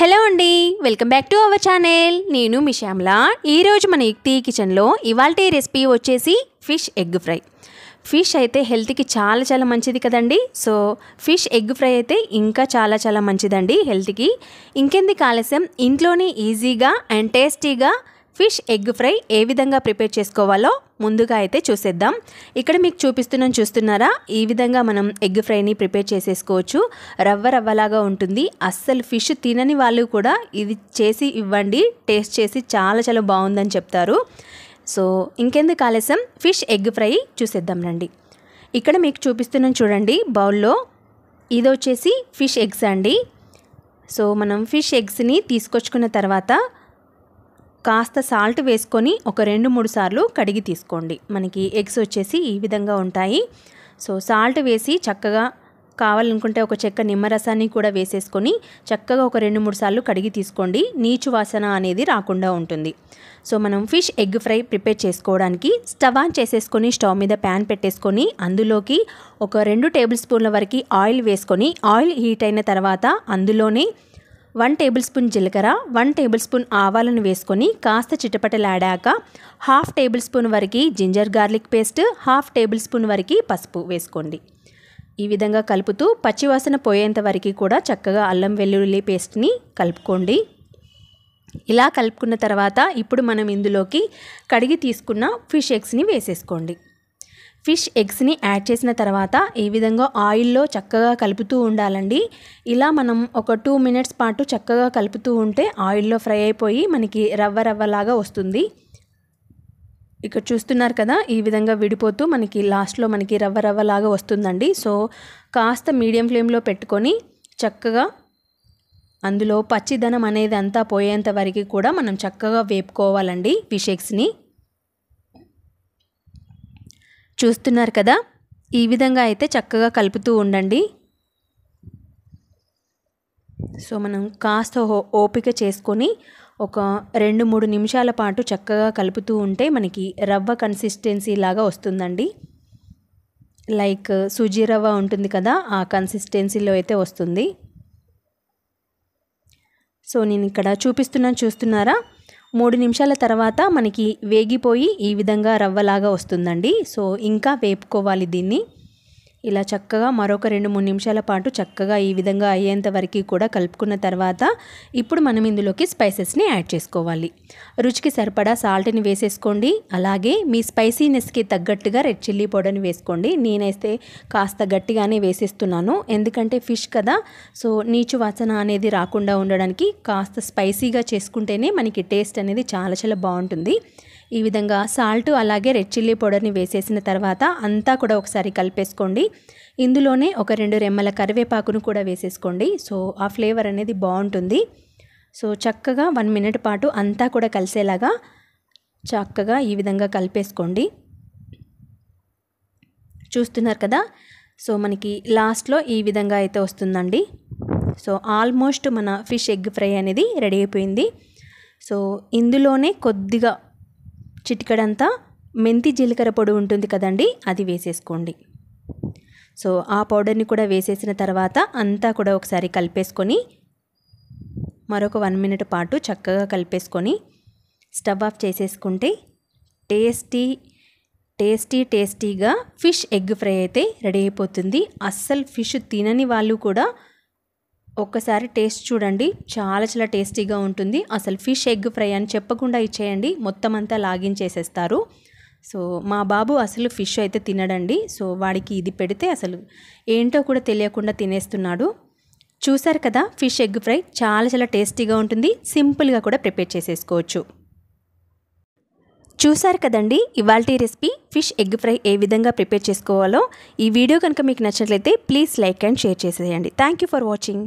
Hello అండి, welcome back to our channel. నేను మీ శ్యామల. ఈరోజు మన యుక్తి కిచెన్లో ఇవాల్టి రెసిపీ వచ్చేసి ఫిష్ ఎగ్ ఫ్రై. ఫిష్ అయితే హెల్త్కి చాలా మంచిది కదండి. సో ఫిష్ ఎగ్ ఫ్రై అయితే ఇంకా చాలా మంచిదండి హెల్త్కి. ఇంకెందుకు ఆలస్యం, ఇంట్లోనే ఈజీగా అండ్ టేస్టీగా ఫిష్ ఎగ్ ఫ్రై ఏ విధంగా ప్రిపేర్ చేసుకోవాలో ముందుగా అయితే చూసేద్దాం. ఇక్కడ మీకు చూస్తున్నారా, ఈ విధంగా మనం ఎగ్ ఫ్రైని ప్రిపేర్ చేసేసుకోవచ్చు. రవ్వలాగా ఉంటుంది. అస్సలు ఫిష్ తినని వాళ్ళు కూడా ఇది చేసి ఇవ్వండి, టేస్ట్ చేసి చాలా బాగుందని చెప్తారు. సో ఇంకెందుకు ఆలస్యం, ఫిష్ ఎగ్ ఫ్రై చూసేద్దాం రండి. ఇక్కడ మీకు చూడండి బౌల్లో, ఇది వచ్చేసి ఫిష్ ఎగ్స్ అండి. సో మనం ఫిష్ ఎగ్స్ని తీసుకొచ్చుకున్న తర్వాత కాస్త సాల్ట్ వేసుకొని ఒక 2-3 సార్లు కడిగి తీసుకోండి. మనకి ఎగ్స్ వచ్చేసి ఈ విధంగా ఉంటాయి. సో సాల్ట్ వేసి చక్కగా, కావాలనుకుంటే ఒక చెక్క నిమ్మరసాన్ని కూడా వేసేసుకొని చక్కగా ఒక 2-3 సార్లు కడిగి తీసుకోండి. నీచు వాసన అనేది రాకుండా ఉంటుంది. సో మనం ఫిష్ ఎగ్ ఫ్రై ప్రిపేర్ చేసుకోవడానికి స్టవ్ ఆన్ చేసేసుకొని స్టవ్ మీద ప్యాన్ పెట్టేసుకొని అందులోకి ఒక 2 టేబుల్ స్పూన్ల వరకు ఆయిల్ వేసుకొని, ఆయిల్ హీట్ అయిన తర్వాత అందులోనే 1 టేబుల్ స్పూన్ జీలకర్ర, 1 టేబుల్ స్పూన్ ఆవాలను వేసుకొని కాస్త చిటపటలాడాక 1/2 టేబుల్ స్పూన్ వరకు ginger garlic paste, 1/2 table spoon వరకు పసుపు వేసుకోండి. ఈ విధంగా కలుపుతూ పచ్చివాసన పోయేంత వరకు కూడా చక్కగా అల్లం వెల్లుల్లి పేస్ట్ని కలుపుకోండి. ఇలా కలుపుకున్న తర్వాత ఇప్పుడు మనం ఇందులోకి కడిగి తీసుకున్న ఫిష్ ఎగ్స్ని వేసేసుకోండి. ఫిష్ ఎగ్స్ని యాడ్ చేసిన తర్వాత ఈ విధంగా ఆయిల్లో చక్కగా కలుపుతూ ఉండాలండి. ఇలా మనం ఒక 2 మినిట్స్ పాటు చక్కగా కలుపుతూ ఉంటే ఆయిల్లో ఫ్రై అయిపోయి మనకి రవ్వలాగా వస్తుంది. ఇక్కడ చూస్తున్నారు కదా, ఈ విధంగా విడిపోతూ మనకి లాస్ట్లో మనకి రవ్వలాగా వస్తుందండి. సో కాస్త మీడియం ఫ్లేమ్లో పెట్టుకొని చక్కగా అందులో పచ్చిదనం అనేది అంతా పోయేంత వరకు కూడా మనం చక్కగా వేపుకోవాలండి ఫిష్ ఎగ్స్ని. చూస్తున్నారు కదా, ఈ విధంగా అయితే చక్కగా కలుపుతూ ఉండండి. సో మనం కాస్త ఓపిక చేసుకొని ఒక 2-3 నిమిషాల పాటు చక్కగా కలుపుతూ ఉంటే మనకి రవ్వ కన్సిస్టెన్సీ లాగా వస్తుందండి. లైక్ సూజీ రవ్వ ఉంటుంది కదా, ఆ కన్సిస్టెన్సీలో అయితే వస్తుంది. సో నేను ఇక్కడ చూస్తున్నారా, 3 నిమిషాల తర్వాత మనకి వేగిపోయి ఈ విధంగా రవ్వలాగా వస్తుందండి. సో ఇంకా వేపుకోవాలి దీన్ని. ఇలా చక్కగా మరొక 2-3 నిమిషాల పాటు చక్కగా ఈ విధంగా అయ్యేంత వరకు కూడా కలుపుకున్న తర్వాత ఇప్పుడు మనం ఇందులోకి స్పైసెస్ని యాడ్ చేసుకోవాలి. రుచికి సరిపడా సాల్ట్ని వేసేసుకోండి. అలాగే మీ స్పైసీనెస్కి తగ్గట్టుగా రెడ్ చిల్లీ పౌడర్ని వేసుకోండి. నేనైతే కాస్త గట్టిగానే వేసేస్తున్నాను, ఎందుకంటే ఫిష్ కదా. సో నీచు వాసన అనేది రాకుండా ఉండడానికి కాస్త స్పైసీగా చేసుకుంటేనే మనకి టేస్ట్ అనేది చాలా బాగుంటుంది. ఈ విధంగా సాల్ట్ అలాగే రెడ్ చిల్లీ పౌడర్ని వేసేసిన తర్వాత అంతా కూడా ఒకసారి కలిపేసుకోండి. ఇందులోనే ఒక 2 రెమ్మల కరివేపాకును కూడా వేసేసుకోండి. సో ఆ ఫ్లేవర్ అనేది బాగుంటుంది. సో చక్కగా 1 మినిట్ పాటు అంతా కూడా కలిసేలాగా చక్కగా ఈ విధంగా కలిపేసుకోండి. చూస్తున్నారు కదా, సో మనకి లాస్ట్లో ఈ విధంగా అయితే వస్తుందండి. సో ఆల్మోస్ట్ మన ఫిష్ ఎగ్ ఫ్రై అనేది రెడీ అయిపోయింది. సో ఇందులోనే కొద్దిగా చిటికడంతా మెంతి జీలకర్ర పొడి ఉంటుంది కదండి, అది వేసేసుకోండి. సో ఆ పౌడర్ని కూడా వేసేసిన తర్వాత అంతా కూడా ఒకసారి కలిపేసుకొని మరొక 1 మినిట్ పాటు చక్కగా కలిపేసుకొని స్టవ్ ఆఫ్ చేసేసుకుంటే టేస్టీగా ఫిష్ ఎగ్ ఫ్రై అయితే రెడీ అయిపోతుంది. అస్సలు ఫిష్ తినని వాళ్ళు కూడా ఒక్కసారి టేస్ట్ చూడండి, చాలా టేస్టీగా ఉంటుంది. అసలు ఫిష్ ఎగ్ ఫ్రై అని చెప్పకుండా ఇచ్చేయండి, మొత్తం అంతా లాగించేసేస్తారు. సో మా బాబు అసలు ఫిష్ అయితే తినడండి. సో వాడికి ఇది పెడితే అసలు ఏంటో కూడా తెలియకుండా తినేస్తున్నాడు. చూసారు కదా, ఫిష్ ఎగ్ ఫ్రై చాలా టేస్టీగా ఉంటుంది. సింపుల్గా కూడా ప్రిపేర్ చేసేసుకోవచ్చు. చూసారు కదండి ఇవాల్టి రెసిపీ ఫిష్ ఎగ్ ఫ్రై ఏ విధంగా ప్రిపేర్ చేసుకోవాలో. ఈ వీడియో కనుక మీకు నచ్చినట్లయితే ప్లీజ్ లైక్ అండ్ షేర్ చేసేయండి. Thank you for watching.